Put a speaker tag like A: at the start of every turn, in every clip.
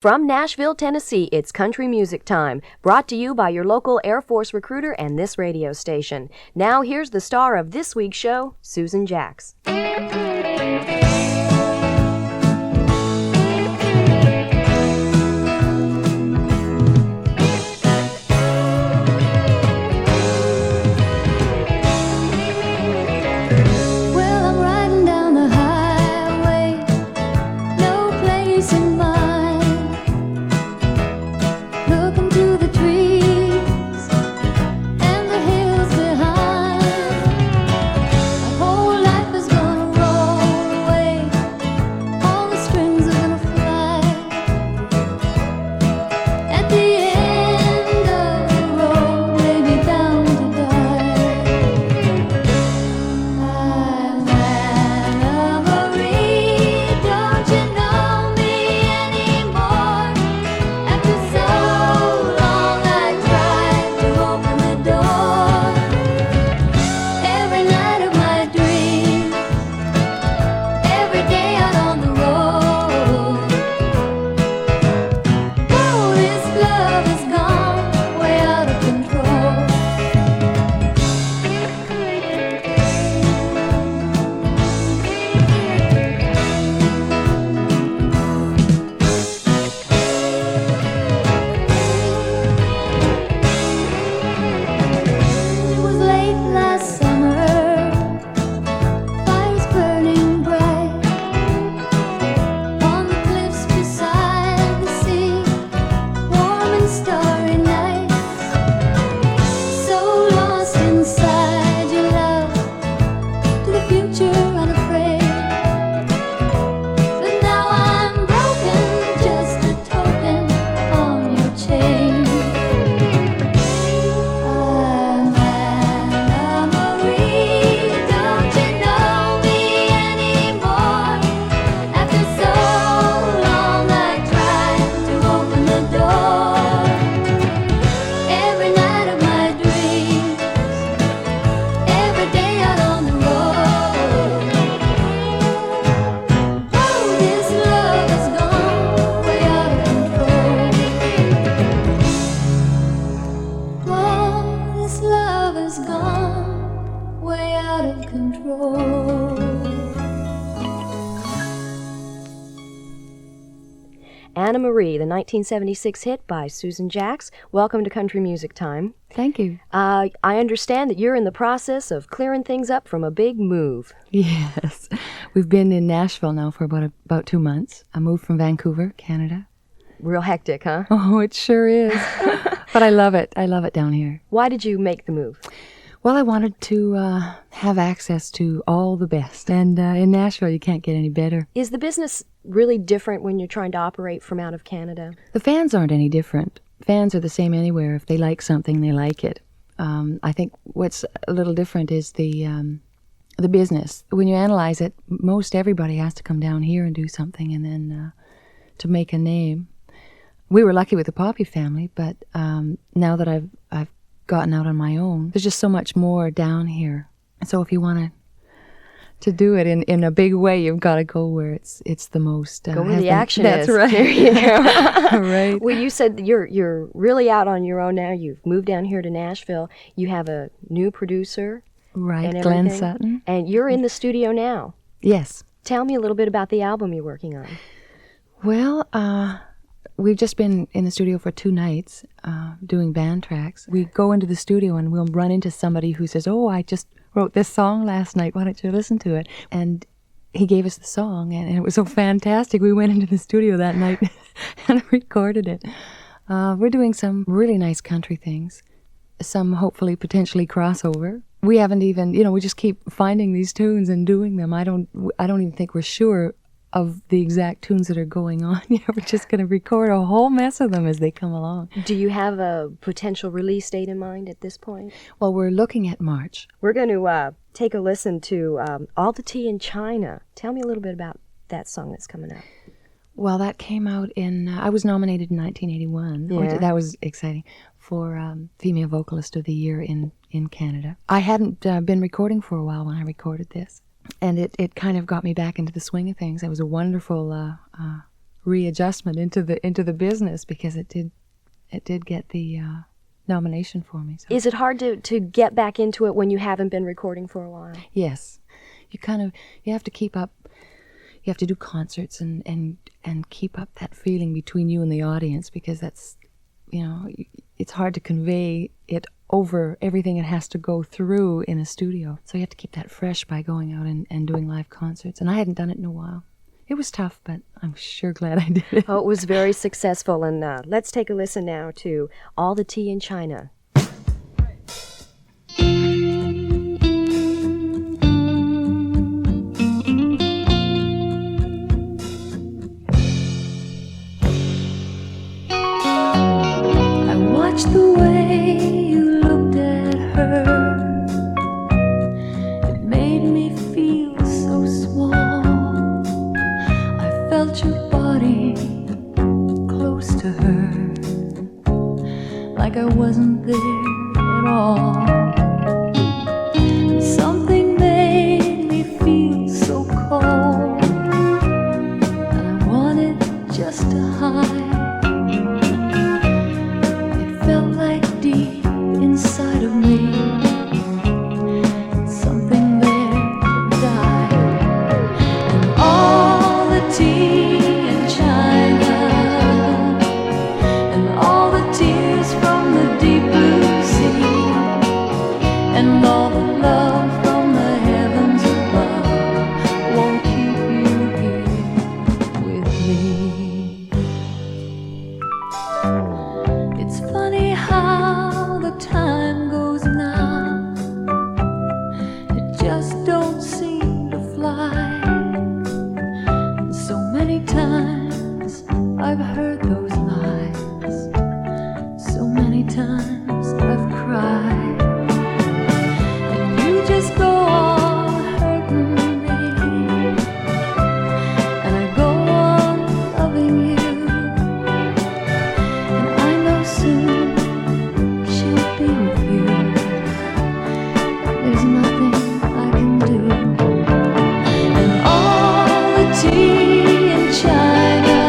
A: From Nashville, Tennessee, it's Country Music Time, brought to you by your local Air Force recruiter and this radio station. Now here's the star of this week's show, Susan Jacks. Anna Marie, the 1976 hit by Susan Jacks. Welcome to Country Music Time.
B: Thank you.
A: I understand that you're in the process of clearing things up from a big move.
B: Yes. We've been in Nashville now for about 2 months. I moved from Vancouver, Canada.
A: Real hectic, huh?
B: Oh, it sure is. But I love it. I love it down here.
A: Why did you make the move?
B: Well, I wanted to have access to all the best. And in Nashville, you can't get any better.
A: Is the business really different when you're trying to operate from out of Canada?
B: The fans aren't any different. Fans are the same anywhere. If they like something, they like it. I think what's a little different is the business. When you analyze it, most everybody has to come down here and do something and then to make a name. We were lucky with the Poppy family, but now that I've gotten out on my own, there's just so much more down here. So if you want to do it in a big way, you've got to go where it's the most.
A: Go where the action
B: is.
A: That's right. There you go.
B: Right.
A: Well, you said that you're really out on your own now. You've moved down here to Nashville. You have a new producer.
B: Right, Glenn Sutton.
A: And you're in the studio now.
B: Yes.
A: Tell me a little bit about the album you're working on.
B: Well, we've just been in the studio for 2 nights doing band tracks. We go into the studio and we'll run into somebody who says, "Oh, I just wrote this song last night. Why don't you listen to it?" And he gave us the song, and it was so fantastic. We went into the studio that night and recorded it. We're doing some really nice country things, some hopefully potentially crossover. We haven't even, we just keep finding these tunes and doing them. I don't even think we're sure of the exact tunes that are going on. We're just going to record a whole mess of them as they come along.
A: Do you have a potential release date in mind at this point?
B: Well, we're looking at March.
A: We're going to take a listen to All the Tea in China. Tell me a little bit about that song that's coming up.
B: Well, that came out I was nominated in 1981.
A: Yeah.
B: That was exciting, for Female Vocalist of the Year in Canada. I hadn't been recording for a while when I recorded this. And it kind of got me back into the swing of things. It was a wonderful readjustment into the business, because it did get the nomination for me. So.
A: Is it hard to get back into it when you haven't been recording for a while?
B: Yes. You have to keep up. You have to do concerts and keep up that feeling between you and the audience, because that's, it's hard to convey it over everything it has to go through in a studio. So you have to keep that fresh by going out and doing live concerts. And I hadn't done it in a while. It was tough, but I'm sure glad I did it.
A: Oh, it was very successful. And let's take a listen now to All the Tea in China.
C: I watched the way you looked at her. It made me feel so small. I felt your body close to her, like I wasn't there at all. Something made me feel so cold, and I wanted just to hide. It felt like deep inside of me, something there died. And all the tea in China, and all the tears from the deep blue sea, and all the love from the heavens above won't keep you here with me. It's funny how the time goes now. It just don't seem to fly. And so many times I've heard those lies. So many times I've cried. And you just go on hurting me, and I go on loving you. And I know soon she'll be with you. There's nothing I can do. And all the tea in China,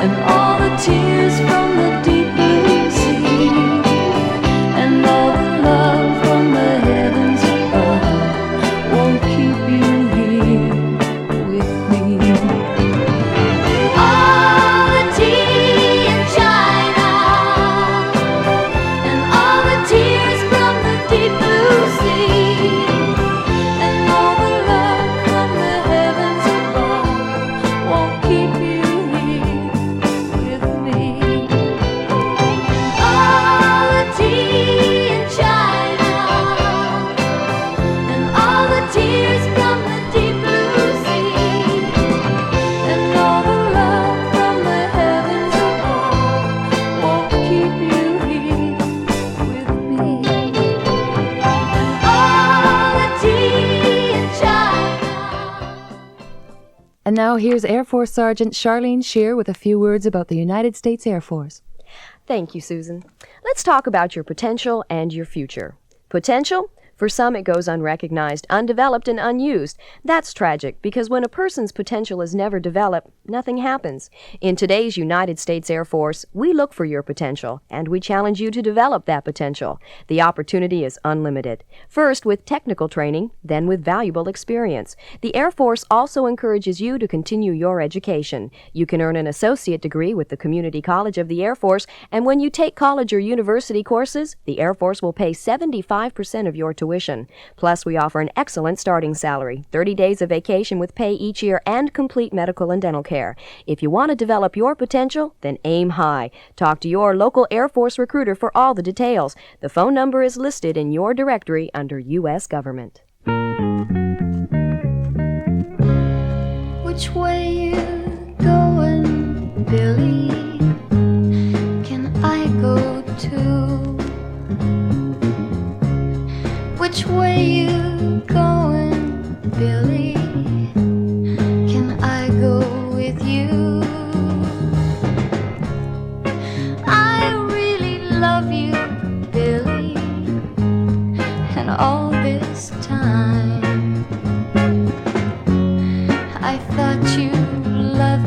C: and all the tears from the deep blue sea, and all the love from the heavens above won't keep you here with me. All the tea in China, and all the tears from the deep blue sea, and all the love from the heavens above won't keep you here with me. All the tea in China, and all the tears from the deep blue sea, and all the love from the heavens above won't keep you here with me. All the tea in China.
B: And now here's Air Force Sergeant Charlene Shearer with a few words about the United States Air Force.
A: Thank you, Susan. Let's talk about your potential and your future. Potential? For some, it goes unrecognized, undeveloped, and unused. That's tragic, because when a person's potential is never developed, nothing happens. In today's United States Air Force, we look for your potential, and we challenge you to develop that potential. The opportunity is unlimited. First with technical training, then with valuable experience. The Air Force also encourages you to continue your education. You can earn an associate degree with the Community College of the Air Force, and when you take college or university courses, the Air Force will pay 75% of your tuition. Plus, we offer an excellent starting salary, 30 days of vacation with pay each year, and complete medical and dental care. If you want to develop your potential, then aim high. Talk to your local Air Force recruiter for all the details. The phone number is listed in your directory under U.S. Government.
C: Which way you going, Billy? Can I go too? Which way you going, Billy? Can I go with you? I really love you, Billy, and all this time I thought you loved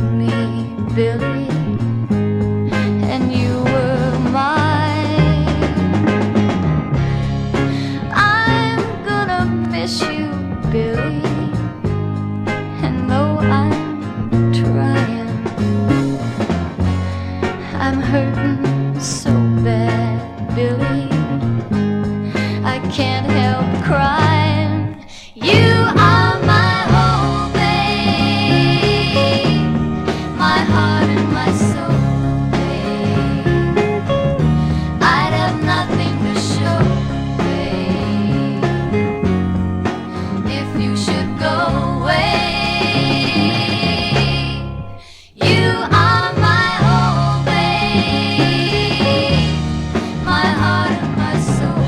C: my soul, babe. I'd have nothing to show, babe, if you should go away. You are my whole, babe, my heart and my soul,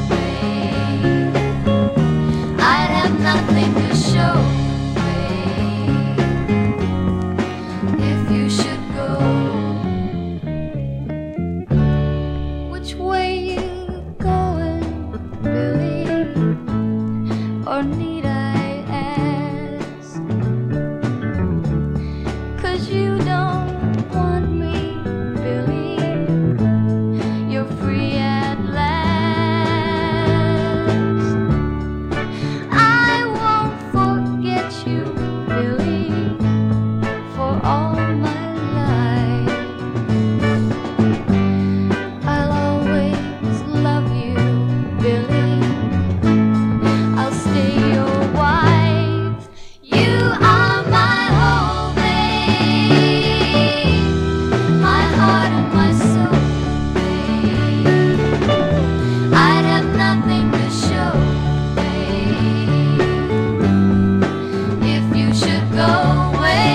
C: babe. I'd have nothing to show, babe, if you should go. Which way you going, Billy? Or need I ask? 'Cause you don't want me, Billy. You're free at last. I won't forget you, Billy, for all my life. I'll always love you, Billy. I'll stay your wife. You are my whole, babe, my heart and my soul, babe. I'd have nothing to show, babe, if you should go away.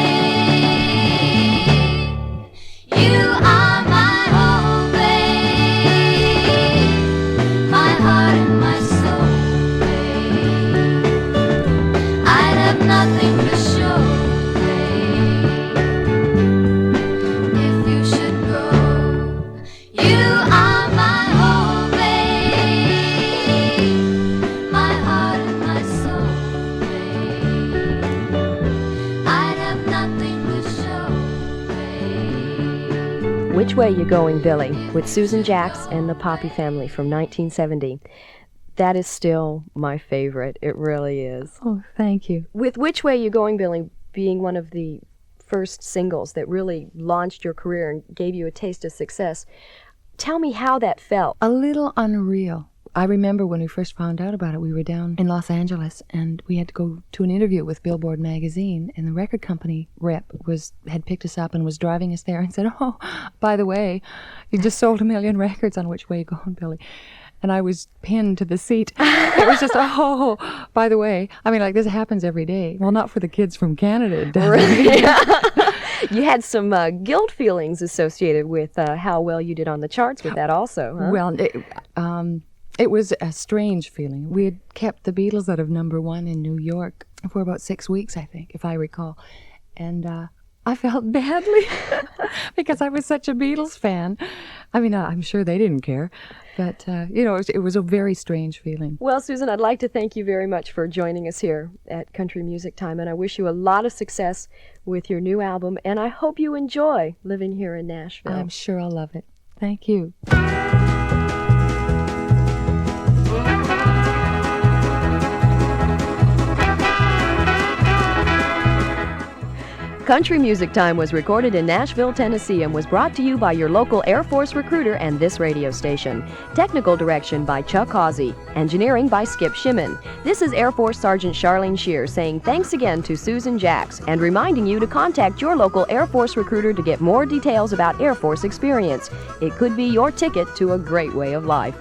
C: You are my whole, babe, my heart and my soul, babe. I'd have nothing to show, babe, if you should go. You are my whole, babe, my heart and my soul, babe. I'd have nothing to show, babe.
A: Which Way You Going, Billy, with Susan Jacks and the Poppy Family from 1970. That is still my favorite. It really is.
B: Oh, thank you.
A: With Which Way You Going, Billy being one of the first singles that really launched your career and gave you a taste of success, tell me how that felt.
B: A little unreal. I remember when we first found out about it, we were down in Los Angeles and we had to go to an interview with Billboard magazine, and the record company rep had picked us up and was driving us there and said, "Oh, by the way, you just sold 1 million records on Which Way You Going, Billy." And I was pinned to the seat. It was just, oh, by the way. I mean, like, this happens every day. Well, not for the kids from Canada, it does.
A: You had some guilt feelings associated with how well you did on the charts with that also, huh?
B: Well, it was a strange feeling. We had kept the Beatles out of #1 in New York for about 6 weeks, I think, if I recall. And I felt badly because I was such a Beatles fan. I mean, I'm sure they didn't care. But, it was a very strange feeling.
A: Well, Susan, I'd like to thank you very much for joining us here at Country Music Time, and I wish you a lot of success with your new album, and I hope you enjoy living here in Nashville.
B: I'm sure I'll love it. Thank you.
A: Country Music Time was recorded in Nashville, Tennessee, and was brought to you by your local Air Force recruiter and this radio station. Technical direction by Chuck Hausey. Engineering by Skip Shimon. This is Air Force Sergeant Charlene Shearer saying thanks again to Susan Jacks and reminding you to contact your local Air Force recruiter to get more details about Air Force experience. It could be your ticket to a great way of life.